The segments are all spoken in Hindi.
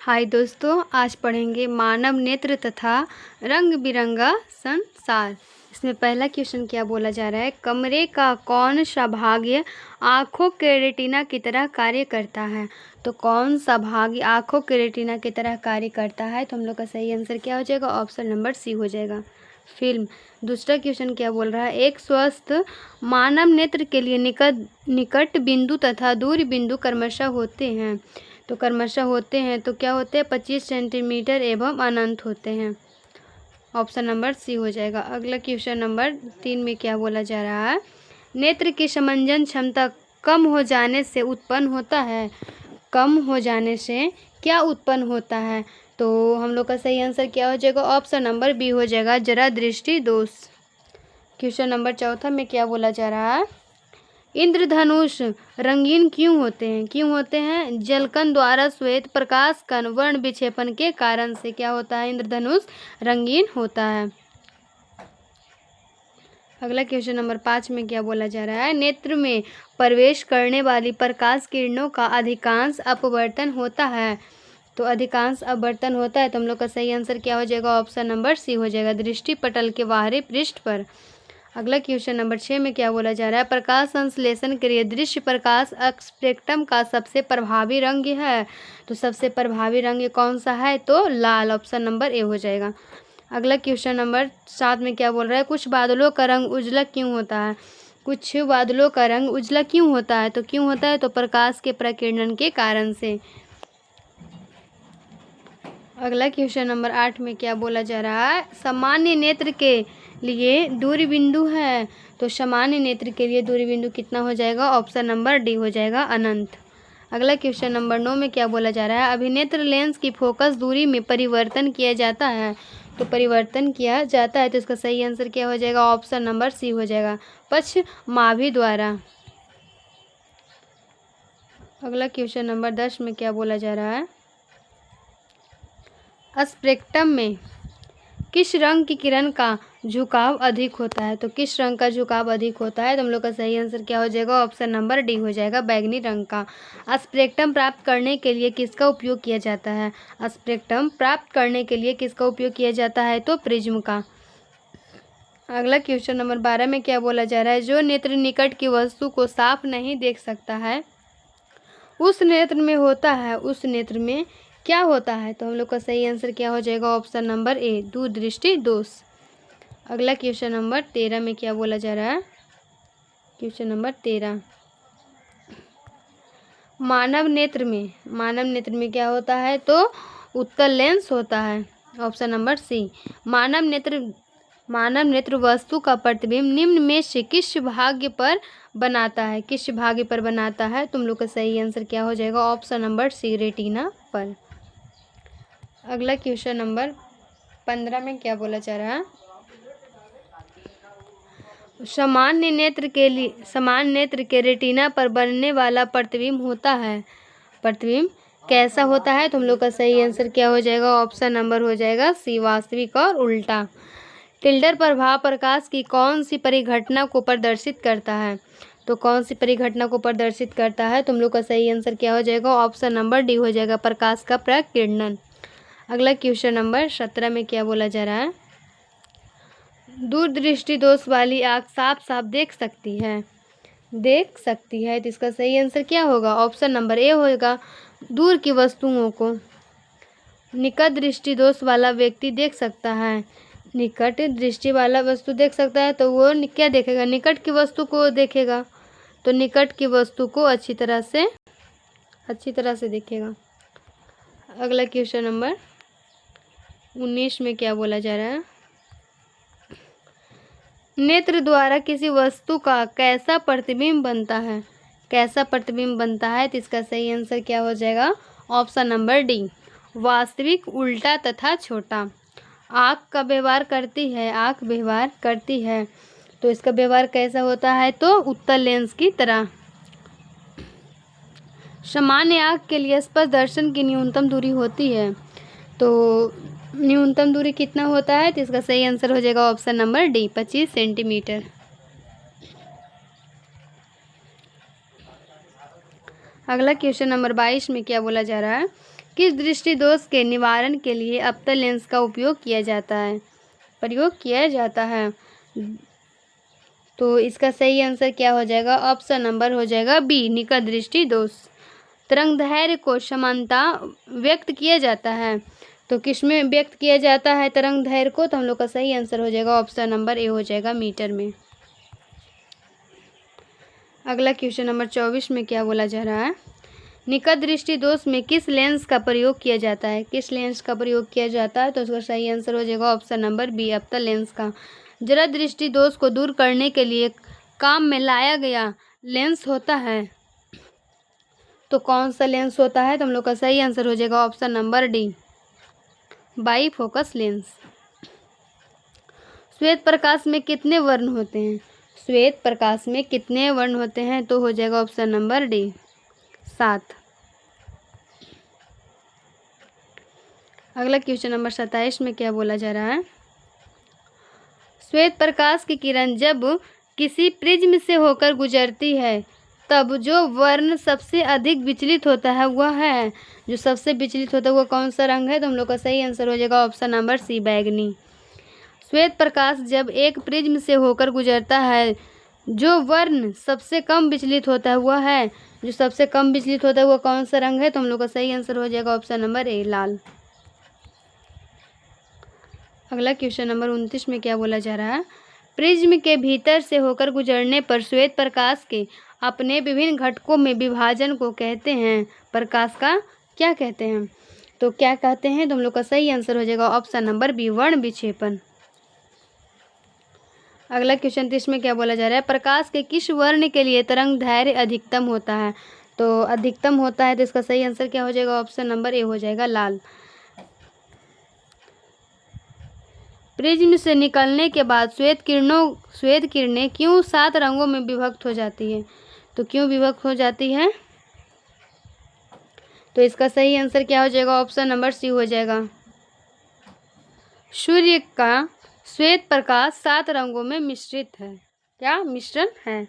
हाय दोस्तों, आज पढ़ेंगे मानव नेत्र तथा रंग बिरंगा संसार। इसमें पहला क्वेश्चन क्या बोला जा रहा है, कमरे का कौन सा भाग आँखों के रेटिना की तरह कार्य करता है। तो कौन सा भाग आँखों के रेटिना की तरह कार्य करता है, तो हम लोग का सही आंसर क्या हो जाएगा, ऑप्शन नंबर सी हो जाएगा, फिल्म। दूसरा क्वेश्चन क्या बोल रहा है, एक स्वस्थ मानव नेत्र के लिए निकट बिंदु तथा दूर बिंदु क्रमशः होते हैं। तो क्रमशः होते हैं तो क्या होते हैं, 25 सेंटीमीटर एवं अनंत होते हैं, ऑप्शन नंबर सी हो जाएगा। अगला क्वेश्चन नंबर 3 में क्या बोला जा रहा है, नेत्र की समंजन क्षमता कम हो जाने से उत्पन्न होता है। कम हो जाने से क्या उत्पन्न होता है, तो हम लोग का सही आंसर क्या हो जाएगा, ऑप्शन नंबर बी हो जाएगा, जरा दृष्टि दोष। क्वेश्चन नंबर 4 में क्या बोला जा रहा है, इंद्रधनुष रंगीन क्यों होते हैं। क्यों होते हैं, जलकण द्वारा श्वेत प्रकाश कण वर्ण विक्षेपण के कारण से क्या होता है, इंद्रधनुष रंगीन होता है। अगला क्वेश्चन नंबर 5 में क्या बोला जा रहा है, नेत्र में प्रवेश करने वाली प्रकाश किरणों का अधिकांश अपवर्तन होता है। तो अधिकांश अपवर्तन होता है, तो हम लोग का सही आंसर क्या हो जाएगा, ऑप्शन नंबर सी हो जाएगा, दृष्टि पटल के बाहरी पृष्ठ पर। अगला क्वेश्चन नंबर 6 में क्या बोला जा रहा है, प्रकाश संश्लेषण के लिए दृश्य प्रकाश स्पेक्ट्रम का सबसे प्रभावी रंग है। तो सबसे प्रभावी रंग कौन सा है, तो लाल, ऑप्शन नंबर ए हो जाएगा। अगला क्वेश्चन नंबर 7 में क्या बोल रहा है, कुछ बादलों का रंग उजला क्यों होता है। कुछ बादलों का रंग उजला क्यों होता है, तो क्यों होता है, तो प्रकाश के प्रकीर्णन के कारण से। अगला क्वेश्चन नंबर 8 में क्या बोला जा रहा है, सामान्य नेत्र के लिए दूरी बिंदु है। तो सामान्य नेत्र के लिए दूरी बिंदु कितना हो जाएगा, ऑप्शन नंबर डी हो जाएगा, अनंत। अगला क्वेश्चन नंबर 9 में क्या बोला जा रहा है, अभिनेत्र लेंस की फोकस दूरी में परिवर्तन किया जाता है। तो परिवर्तन किया जाता है, तो इसका सही आंसर क्या हो जाएगा, ऑप्शन नंबर सी हो जाएगा, पश्चमाभि द्वारा। अगला क्वेश्चन नंबर 10 में क्या बोला जा रहा है, स्पेक्ट्रम में किस रंग की किरण का झुकाव अधिक होता है। तो किस रंग का झुकाव अधिक होता है, तो हम लोग का सही आंसर क्या हो जाएगा, ऑप्शन नंबर डी हो जाएगा, बैंगनी रंग का। स्पेक्ट्रम प्राप्त करने के लिए किसका उपयोग किया जाता है। स्पेक्ट्रम प्राप्त करने के लिए किसका उपयोग किया जाता है, तो प्रिज्म का। अगला क्वेश्चन नंबर 12 में क्या बोला जा रहा है, जो नेत्र निकट की वस्तु को साफ नहीं देख सकता है, उस नेत्र में होता है, उस नेत्र में क्या होता है, तो हम लोग का सही आंसर क्या हो जाएगा, ऑप्शन नंबर ए, दूरदृष्टि दोष। अगला क्वेश्चन नंबर 13 में क्या बोला जा रहा है, क्वेश्चन नंबर 13, मानव नेत्र में क्या होता है, तो उत्तल लेंस होता है, ऑप्शन नंबर सी। मानव नेत्र वस्तु का प्रतिबिंब निम्न में से किस भाग पर बनाता है, किस भाग पर बनाता है, तुम लोग का सही आंसर क्या हो जाएगा, ऑप्शन नंबर सी, रेटिना पर। अगला क्वेश्चन नंबर 15 में क्या बोला जा रहा है, सामान्य नेत्र के रेटिना पर बनने वाला प्रतिबिंब होता है, प्रतिबिंब कैसा होता है, तो हम लोग का सही आंसर क्या हो जाएगा, ऑप्शन नंबर हो जाएगा सी, वास्तविक और उल्टा। टिल्डर प्रभाव प्रकाश की कौन सी परिघटना को प्रदर्शित करता है, तो कौन सी परिघटना को प्रदर्शित करता है, तुम लोग का सही आंसर क्या हो जाएगा, ऑप्शन नंबर डी हो जाएगा, प्रकाश का प्रकीर्णन। अगला क्वेश्चन नंबर 17 में क्या बोला जा रहा है, दूरदृष्टि दोष वाली आँख साफ साफ देख सकती है, तो इसका सही आंसर क्या होगा, ऑप्शन नंबर ए होगा, दूर की वस्तुओं को। निकट दृष्टि दोष वाला व्यक्ति देख सकता है, निकट दृष्टि वाला वस्तु देख सकता है, तो वो क्या देखेगा, निकट की वस्तु को देखेगा, तो निकट की वस्तु को अच्छी तरह से देखेगा। अगला क्वेश्चन नंबर 19 में क्या बोला जा रहा है, नेत्र द्वारा किसी वस्तु का कैसा प्रतिबिंब बनता है, तो इसका सही आंसर क्या हो जाएगा, ऑप्शन नंबर डी, वास्तविक, उल्टा तथा छोटा। आँख व्यवहार करती है, तो इसका व्यवहार कैसा होता है, तो उत्तल लेंस की तरह। सामान्य आँख के लिए स्पष्ट दर्शन की न्यूनतम दूरी होती है, तो न्यूनतम दूरी कितना होता है, तो इसका सही आंसर हो जाएगा, ऑप्शन नंबर डी, 25 सेंटीमीटर। अगला क्वेश्चन नंबर 22 में क्या बोला जा रहा है, किस दृष्टि दोष के निवारण के लिए अवतल लेंस का प्रयोग किया जाता है? तो इसका सही आंसर क्या हो जाएगा? ऑप्शन नंबर हो जाएगा बी, निकट दृष्टि दोष। तरंगदैर्घ्य को समानता व्यक्त किया जाता है, तो किसमें व्यक्त किया जाता है तरंगदैर्घ्य को? तो हम लोग का सही आंसर हो जाएगा ऑप्शन नंबर ए हो जाएगा, मीटर में। अगला क्वेश्चन नंबर 24 में क्या बोला जा रहा है? निकट दृष्टि दोष में किस लेंस का प्रयोग किया जाता है? किस लेंस का प्रयोग किया जाता है? तो उसका सही आंसर हो जाएगा ऑप्शन नंबर बी, अवतल लेंस का। जरा दृष्टि दोष को दूर करने के लिए काम में लाया गया लेंस होता है, तो कौन सा लेंस होता है? तो हम लोग का सही आंसर हो जाएगा option number D, by focus lens. श्वेत प्रकाश में कितने वर्ण होते हैं? श्वेत प्रकाश में कितने वर्ण होते हैं? तो हो जाएगा ऑप्शन नंबर डी, 7। अगला क्वेश्चन नंबर 27 में क्या बोला जा रहा है? श्वेत प्रकाश की किरण जब किसी प्रिज्म से होकर गुजरती है तब जो वर्ण सबसे अधिक विचलित होता है वह है, जो सबसे विचलित होता है वह कौन सा रंग है? तो हम लोग का सही आंसर हो जाएगा ऑप्शन नंबर सी, बैगनी। श्वेत प्रकाश जब एक प्रिज्म से होकर गुजरता है जो वर्ण सबसे कम विचलित होता है वह है, जो सबसे कम विचलित होता है वह कौन सा रंग है? तो हम लोग का सही आंसर हो जाएगा ऑप्शन नंबर ए, लाल। अगला क्वेश्चन नंबर 29 में क्या बोला जा रहा है? प्रिज्म के भीतर से होकर गुजरने पर श्वेत प्रकाश के अपने विभिन्न घटकों में विभाजन को कहते हैं, प्रकाश का क्या कहते हैं? तो क्या कहते हैं? तो हम लोग का सही आंसर हो जाएगा ऑप्शन नंबर बी, वर्ण विक्षेपण। अगला क्वेश्चन 30 में क्या बोला जा रहा है? प्रकाश के किस वर्ण के लिए तरंगदैर्घ्य अधिकतम होता है? तो अधिकतम होता है, तो इसका सही आंसर क्या हो जाएगा? ऑप्शन नंबर ए हो जाएगा, लाल। प्रिज्म से निकलने के बाद श्वेत किरणें क्यों 7 रंगों में विभक्त हो जाती है? तो क्यों विभक्त हो जाती है? तो इसका सही आंसर क्या हो जाएगा? ऑप्शन नंबर सी हो जाएगा। सूर्य का श्वेत प्रकाश 7 रंगों में मिश्रित है। क्या मिश्रण है?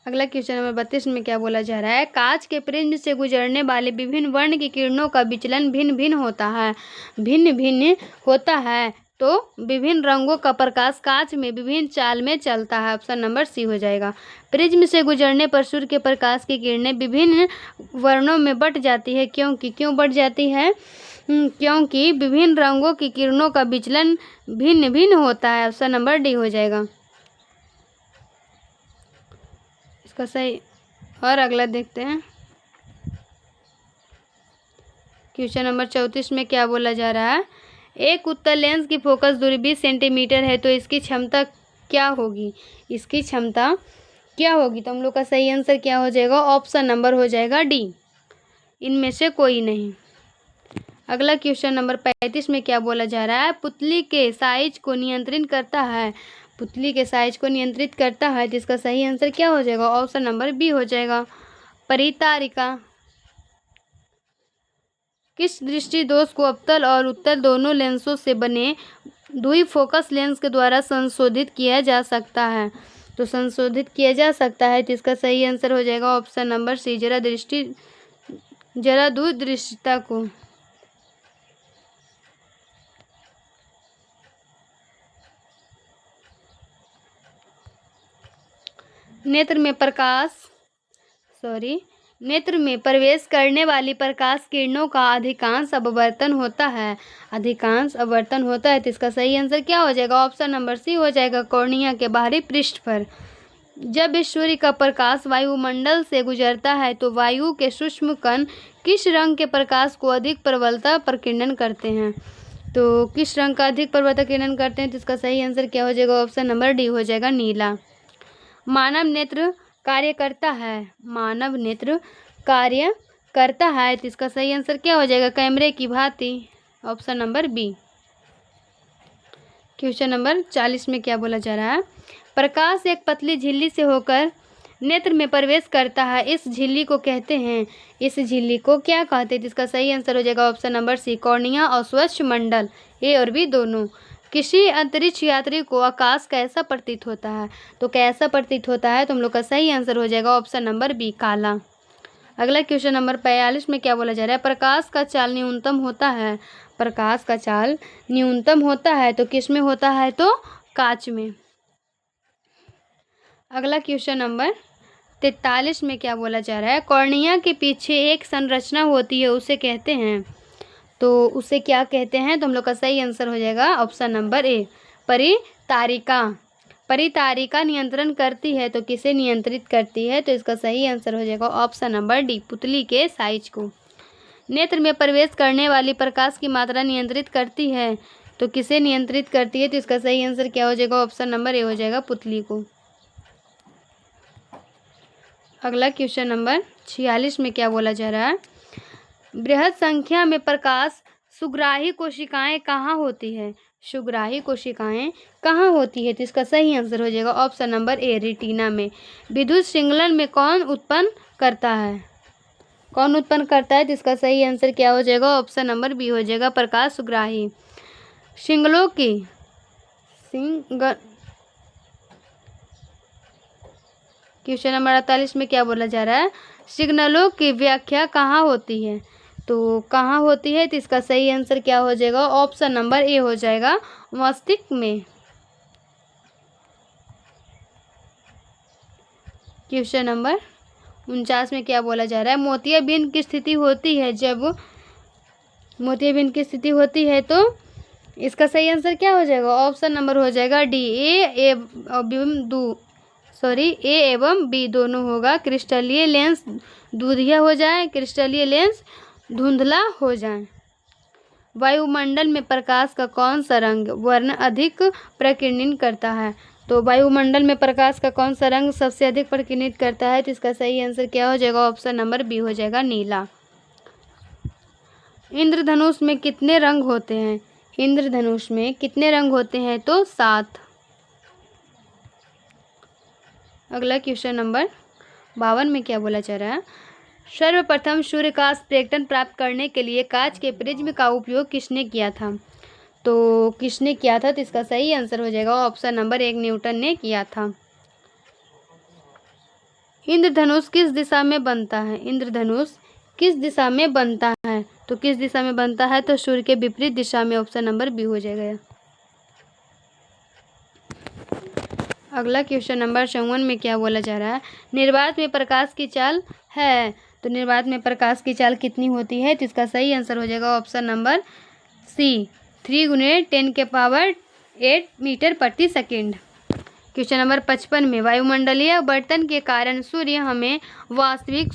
अगला क्वेश्चन नंबर 32 में क्या बोला जा रहा है? कांच के प्रिज्म से गुजरने वाले विभिन्न वर्ण की किरणों का विचलन भिन्न भिन्न होता है, तो विभिन्न रंगों का प्रकाश कांच में विभिन्न चाल में चलता है। ऑप्शन नंबर सी हो जाएगा। प्रिज्म से गुजरने पर सूर्य के प्रकाश की किरणें विभिन्न वर्णों में बट जाती है, क्यों बट जाती है? क्योंकि विभिन्न रंगों की किरणों का विचलन भिन्न भिन्न होता है। ऑप्शन नंबर डी हो जाएगा इसका सही। और अगला देखते हैं, क्वेश्चन नंबर 34 में क्या बोला जा रहा है? एक उत्तल लेंस की फोकस दूरी 20 सेंटीमीटर है, तो इसकी क्षमता क्या होगी? इसकी क्षमता क्या होगी? तो हम लोग का सही आंसर क्या हो जाएगा? ऑप्शन नंबर हो जाएगा डी, इनमें से कोई नहीं। अगला क्वेश्चन नंबर 35 में क्या बोला जा रहा है? पुतली के साइज को नियंत्रित करता है, पुतली के साइज को नियंत्रित करता है, जिसका सही आंसर क्या हो जाएगा? ऑप्शन नंबर बी हो जाएगा, परितारिका। किस दृष्टि दोष को अवतल और उत्तल दोनों लेंसों से बने द्विफोकस लेंस के द्वारा संशोधित किया जा सकता है? तो संशोधित किया जा सकता है, तो इसका सही आंसर हो जाएगा ऑप्शन नंबर सी, जरा दूरदृष्टिता को। नेत्र में प्रवेश करने वाली प्रकाश किरणों का अधिकांश अपवर्तन होता है, तो इसका सही आंसर क्या हो जाएगा? ऑप्शन नंबर सी हो जाएगा, कॉर्निया के बाहरी पृष्ठ पर। जब इस सूर्य का प्रकाश वायुमंडल से गुजरता है तो वायु के सूक्ष्म कण किस रंग के प्रकाश को अधिक प्रबलता प्रकीर्णन करते हैं? तो किस रंग का अधिक प्रबलता किरणन करते हैं? तो इसका सही आंसर क्या हो जाएगा? ऑप्शन नंबर डी हो जाएगा, नीला। मानव नेत्र कार्य करता है, तो इसका सही आंसर क्या हो जाएगा? कैमरे की भांति, option number B. Question number 40 में क्या बोला जा रहा है? प्रकाश एक पतली झिल्ली से होकर नेत्र में प्रवेश करता है, इस झिल्ली को क्या कहते हैं? इसका सही आंसर हो जाएगा ऑप्शन नंबर सी, कॉर्निया और स्वच्छ मंडल, ए और बी दोनों। किसी अंतरिक्ष यात्री को आकाश कैसा प्रतीत होता है? तो कैसा प्रतीत होता है, तो हम लोग का सही आंसर हो जाएगा ऑप्शन नंबर बी, काला। अगला क्वेश्चन नंबर 45 में क्या बोला जा रहा है? प्रकाश का चाल न्यूनतम होता है। प्रकाश का चाल न्यूनतम होता है तो किस में होता है? तो कांच में। अगला क्वेश्चन नंबर 43 में क्या बोला जा रहा है? कॉर्निया के पीछे एक संरचना होती है, उसे कहते हैं, तो उसे क्या कहते हैं? तो हम लोग का सही आंसर हो जाएगा ऑप्शन नंबर ए, परितारिका। परितारिका नियंत्रण करती है तो किसे नियंत्रित करती है? तो इसका सही आंसर हो जाएगा ऑप्शन नंबर डी, पुतली के साइज को। नेत्र में प्रवेश करने वाली प्रकाश की मात्रा नियंत्रित करती है तो किसे नियंत्रित करती है? तो इसका सही आंसर क्या हो जाएगा? ऑप्शन नंबर ए हो जाएगा, पुतली को। अगला क्वेश्चन नंबर 46 में क्या बोला जा रहा है? बृहद संख्या में प्रकाश सुग्राही कोशिकाएं कहाँ होती है? सुग्राही कोशिकाएं कहाँ होती है? तो इसका सही आंसर हो जाएगा ऑप्शन नंबर ए, रेटिना में। विद्युत सिग्नल में कौन उत्पन्न करता है? कौन उत्पन्न करता है? तो इसका सही आंसर क्या हो जाएगा? ऑप्शन नंबर बी हो जाएगा, प्रकाश सुग्राही। सिग्नलों की क्वेश्चन नंबर 48 में क्या बोला जा रहा है? सिग्नलों की व्याख्या कहाँ होती है? तो कहाँ होती है? तो इसका सही आंसर क्या हो जाएगा? ऑप्शन नंबर ए हो जाएगा, मस्तिष्क में। क्वेश्चन नंबर 49 में क्या बोला जा रहा है? मोतियाबिंद की स्थिति होती है जब मोतियाबिंद की स्थिति होती है तो इसका सही आंसर क्या हो जाएगा? ऑप्शन नंबर हो जाएगा डी, ए एवं बी दोनों होगा। क्रिस्टलीय लेंस दूधिया हो जाए, क्रिस्टलीय लेंस धुंधला हो जाए। वायुमंडल में प्रकाश का कौन सा रंग वर्ण अधिक प्रकीर्णन करता है? तो वायुमंडल में प्रकाश का कौन सा रंग सबसे अधिक प्रकीर्णित करता है? तो इसका सही आंसर क्या हो जाएगा? ऑप्शन नंबर बी हो जाएगा, नीला। इंद्रधनुष में कितने रंग होते हैं? इंद्रधनुष में कितने रंग होते हैं? तो 7। अगला क्वेश्चन नंबर 52 में क्या बोला जा रहा है? सर्वप्रथम सूर्य का स्पेक्ट्रम प्राप्त करने के लिए कांच के प्रिज्म का उपयोग किसने किया था? तो किसने किया था? तो इसका सही आंसर हो जाएगा ऑप्शन नंबर 1, न्यूटन ने किया था। इंद्रधनुष किस दिशा में बनता है? इंद्रधनुष किस दिशा में बनता है? तो किस दिशा में बनता है? तो सूर्य के विपरीत दिशा में, ऑप्शन नंबर बी हो जाएगा। अगला क्वेश्चन नंबर 54 में क्या बोला जा रहा है? निर्वात में प्रकाश की चाल है, तो निर्वात में प्रकाश की चाल कितनी होती है? तो इसका सही आंसर हो जाएगा ऑप्शन नंबर सी, 3 × 10⁸ मीटर प्रति सेकेंड। क्वेश्चन नंबर 55 में वायुमंडलीय अपवर्तन के कारण सूर्य हमें वास्तविक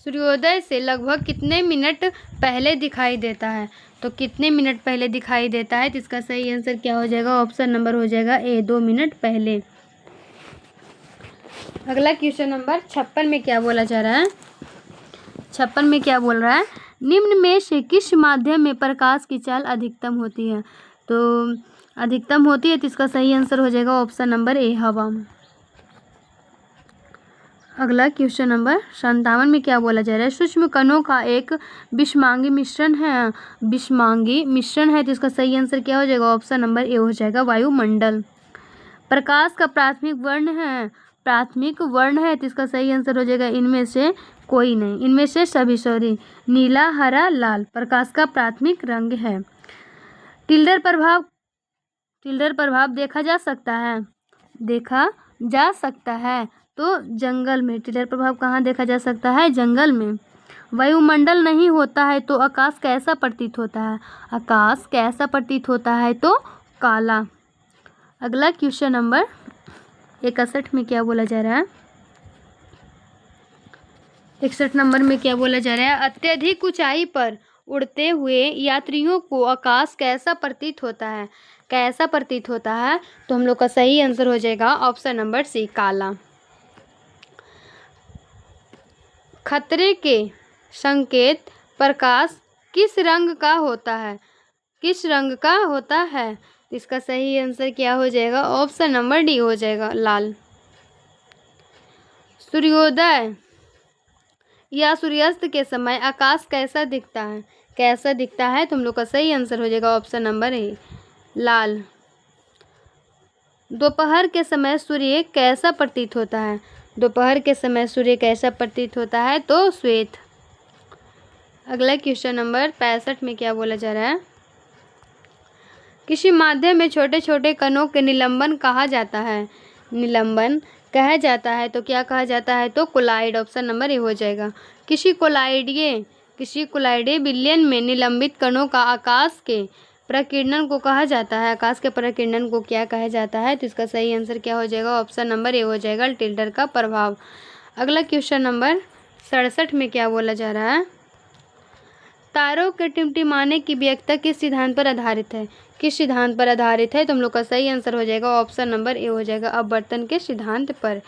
सूर्योदय से लगभग कितने मिनट पहले दिखाई देता है? तो कितने मिनट पहले दिखाई देता है? तो इसका सही आंसर क्या हो जाएगा? ऑप्शन नंबर हो जाएगा ए, 2 मिनट पहले। अगला क्वेश्चन नंबर 56 में क्या बोला जा रहा है? 56 में क्या बोल रहा है? निम्न में से किस माध्यम में प्रकाश की चाल अधिकतम होती है? तो अधिकतम होती है, तो इसका सही आंसर हो जाएगा ऑप्शन नंबर ए, हवा में। अगला क्वेश्चन नंबर 57 में क्या बोला जा रहा है? सूक्ष्म कणों का एक विषमांगी मिश्रण है, तो इसका सही आंसर क्या हो जाएगा? ऑप्शन नंबर ए हो जाएगा, वायुमंडल। प्रकाश का प्राथमिक वर्ण है, तो इसका सही आंसर हो जाएगा इनमें से कोई नहीं, इनमें से सभी, नीला, हरा, लाल प्रकाश का प्राथमिक रंग है। टिल्डर प्रभाव देखा जा सकता है तो जंगल में। टिल्डर प्रभाव कहाँ देखा जा सकता है? जंगल में। वायुमंडल नहीं होता है तो आकाश कैसा प्रतीत होता है? आकाश कैसा प्रतीत होता है? तो काला। अगला क्वेश्चन नंबर 61 में क्या बोला जा रहा है? 61 नंबर में क्या बोला जा रहा है? अत्यधिक ऊंचाई पर उड़ते हुए यात्रियों को आकाश कैसा प्रतीत होता है? कैसा प्रतीत होता है? तो हम लोग का सही आंसर हो जाएगा ऑप्शन नंबर सी, काला। खतरे के संकेत प्रकाश किस रंग का होता है? किस रंग का होता है? इसका सही आंसर क्या हो जाएगा? ऑप्शन नंबर डी हो जाएगा, लाल। सूर्योदय या सूर्यास्त के समय आकाश कैसा दिखता है? कैसा दिखता है? तुम लोग का सही आंसर हो जाएगा ऑप्शन नंबर ए, लाल। दोपहर के समय सूर्य कैसा प्रतीत होता है? दोपहर के समय सूर्य कैसा प्रतीत होता है? तो श्वेत। अगला क्वेश्चन नंबर 65 में क्या बोला जा रहा है? किसी माध्यम में छोटे छोटे कणों के निलंबन कहा जाता है। निलंबन कहा जाता है तो क्या कहा जाता है? तो कोलाइड। ऑप्शन नंबर ए हो जाएगा। किसी कोलाइडीय विलयन में निलंबित कणों का आकाश के प्रकीर्णन को कहा जाता है। आकाश के प्रकीर्णन को क्या कहा जाता है? तो इसका सही आंसर क्या हो जाएगा? ऑप्शन नंबर ए हो जाएगा, टिल्डर का प्रभाव। अगला क्वेश्चन नंबर 67 में क्या बोला जा रहा है? तारों के टिमटिमाने की व्याख्या किस सिद्धांत पर आधारित है? किस सिद्धांत पर आधारित है? तुम लोग का सही आंसर हो जाएगा ऑप्शन नंबर ए हो जाएगा, अपवर्तन के सिद्धांत पर।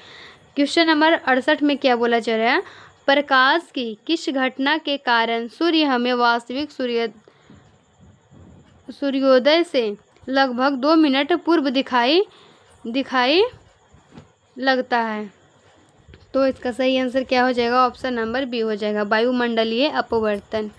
क्वेश्चन नंबर 68 में क्या बोला जा रहा है? प्रकाश की किस घटना के कारण सूर्य हमें वास्तविक सूर्योदय से लगभग 2 मिनट पूर्व दिखाई लगता है? तो इसका सही आंसर क्या हो जाएगा? ऑप्शन नंबर बी हो जाएगा, वायुमंडलीय अपवर्तन।